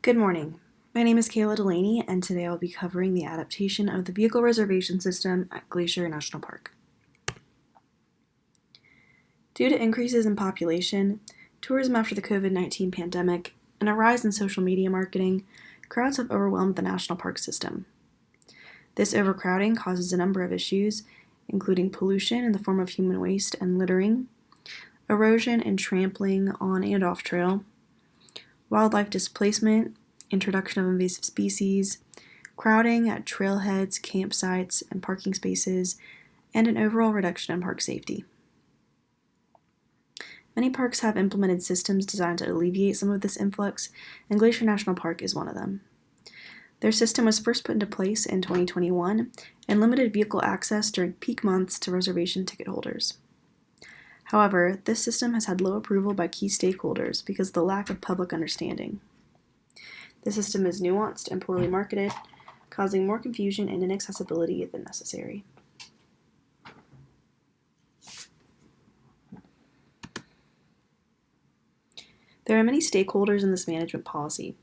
Good morning. My name is Kayla Delaney, and today I'll be covering the adaptation of the vehicle reservation system at Glacier National Park. Due to increases in population, tourism after the COVID-19 pandemic, and a rise in social media marketing, crowds have overwhelmed the national park system. This overcrowding causes a number of issues, including pollution in the form of human waste and littering, erosion and trampling on and off trail, wildlife displacement, introduction of invasive species, crowding at trailheads, campsites, and parking spaces, and an overall reduction in park safety. Many parks have implemented systems designed to alleviate some of this influx, and Glacier National Park is one of them. Their system was first put into place in 2021 and limited vehicle access during peak months to reservation ticket holders. However, this system has had low approval by key stakeholders because of the lack of public understanding. The system is nuanced and poorly marketed, causing more confusion and inaccessibility than necessary. There are many stakeholders in this management policy,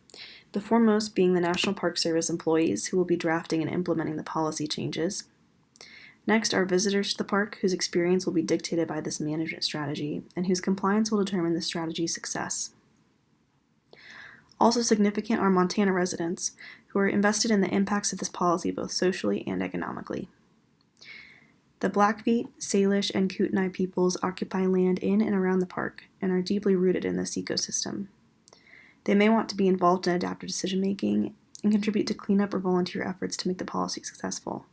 the foremost being the National Park Service employees who will be drafting and implementing the policy changes. Next are visitors to the park whose experience will be dictated by this management strategy and whose compliance will determine the strategy's success. Also significant are Montana residents, who are invested in the impacts of this policy both socially and economically. The Blackfeet, Salish, and Kootenai peoples occupy land in and around the park and are deeply rooted in this ecosystem. They may want to be involved in adaptive decision-making and contribute to cleanup or volunteer efforts to make the policy successful.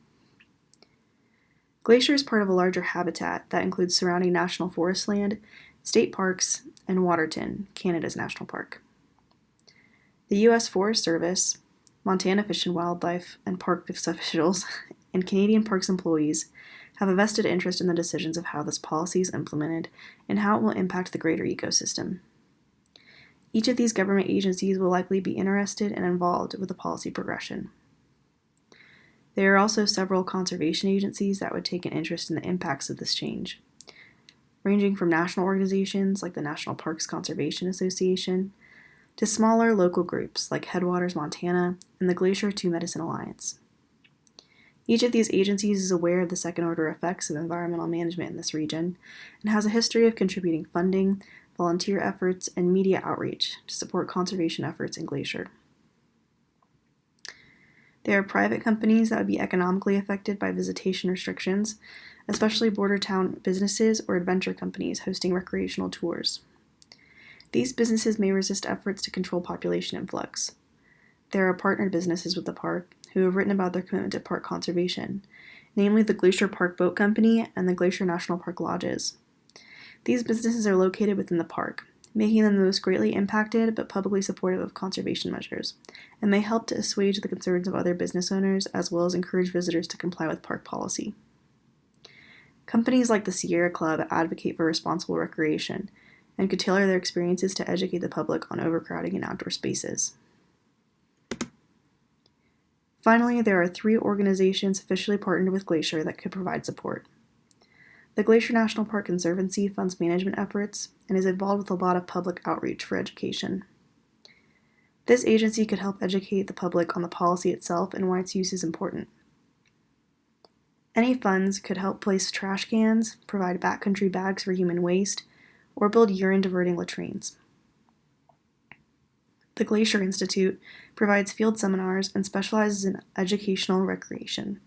Glacier is part of a larger habitat that includes surrounding national forest land, state parks, and Waterton, Canada's national park. The U.S. Forest Service, Montana Fish and Wildlife, and park officials, and Canadian Parks employees have a vested interest in the decisions of how this policy is implemented and how it will impact the greater ecosystem. Each of these government agencies will likely be interested and involved with the policy progression. There are also several conservation agencies that would take an interest in the impacts of this change, ranging from national organizations like the National Parks Conservation Association to smaller local groups like Headwaters Montana and the Glacier Two Medicine Alliance. Each of these agencies is aware of the second-order effects of environmental management in this region and has a history of contributing funding, volunteer efforts, and media outreach to support conservation efforts in Glacier. There are private companies that would be economically affected by visitation restrictions, especially border town businesses or adventure companies hosting recreational tours. These businesses may resist efforts to control population influx. There are partnered businesses with the park who have written about their commitment to park conservation, namely the Glacier Park Boat Company and the Glacier National Park Lodges. These businesses are located within the park, making them the most greatly impacted but publicly supportive of conservation measures, and may help to assuage the concerns of other business owners as well as encourage visitors to comply with park policy. Companies like the Sierra Club advocate for responsible recreation and could tailor their experiences to educate the public on overcrowding in outdoor spaces. Finally, there are 3 organizations officially partnered with Glacier that could provide support. The Glacier National Park Conservancy funds management efforts and is involved with a lot of public outreach for education. This agency could help educate the public on the policy itself and why its use is important. Any funds could help place trash cans, provide backcountry bags for human waste, or build urine-diverting latrines. The Glacier Institute provides field seminars and specializes in educational recreation.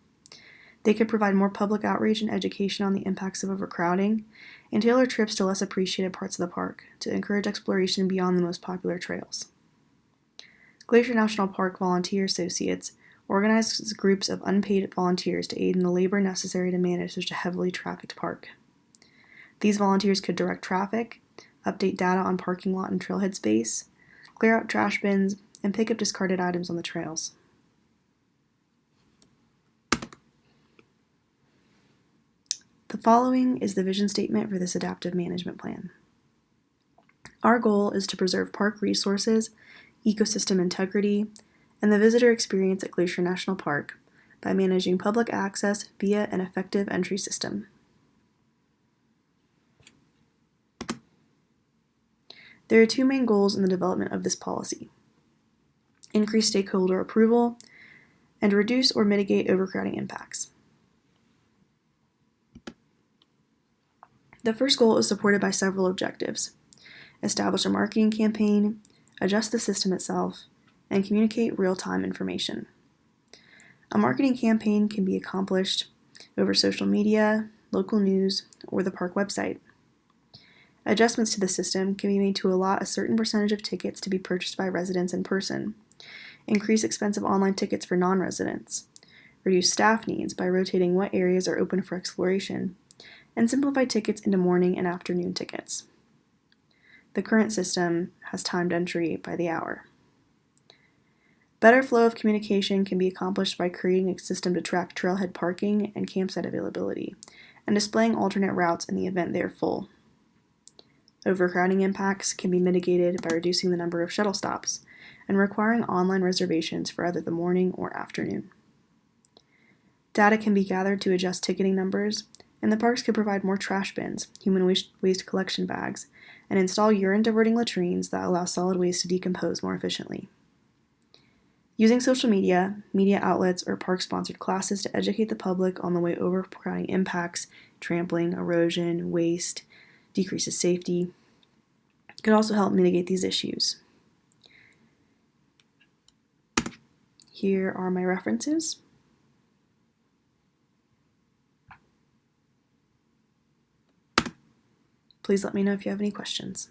They could provide more public outreach and education on the impacts of overcrowding, and tailor trips to less appreciated parts of the park to encourage exploration beyond the most popular trails. Glacier National Park Volunteer Associates organizes groups of unpaid volunteers to aid in the labor necessary to manage such a heavily trafficked park. These volunteers could direct traffic, update data on parking lot and trailhead space, clear out trash bins, and pick up discarded items on the trails. The following is the vision statement for this adaptive management plan. Our goal is to preserve park resources, ecosystem integrity, and the visitor experience at Glacier National Park by managing public access via an effective entry system. There are 2 main goals in the development of this policy. increase stakeholder approval, and reduce or mitigate overcrowding impacts. The first goal is supported by several objectives: establish a marketing campaign, adjust the system itself, and communicate real-time information. A marketing campaign can be accomplished over social media, local news, or the park website. Adjustments to the system can be made to allot a certain percentage of tickets to be purchased by residents in person, increase expensive online tickets for non-residents, reduce staff needs by rotating what areas are open for exploration, and simplify tickets into morning and afternoon tickets. The current system has timed entry by the hour. Better flow of communication can be accomplished by creating a system to track trailhead parking and campsite availability, and displaying alternate routes in the event they are full. Overcrowding impacts can be mitigated by reducing the number of shuttle stops and requiring online reservations for either the morning or afternoon. Data can be gathered to adjust ticketing numbers, and the parks could provide more trash bins, human waste collection bags, and install urine diverting latrines that allow solid waste to decompose more efficiently. Using social media, media outlets, or park-sponsored classes to educate the public on the way overcrowding impacts, trampling, erosion, waste, decreases safety, could also help mitigate these issues. Here are my references. Please let me know if you have any questions.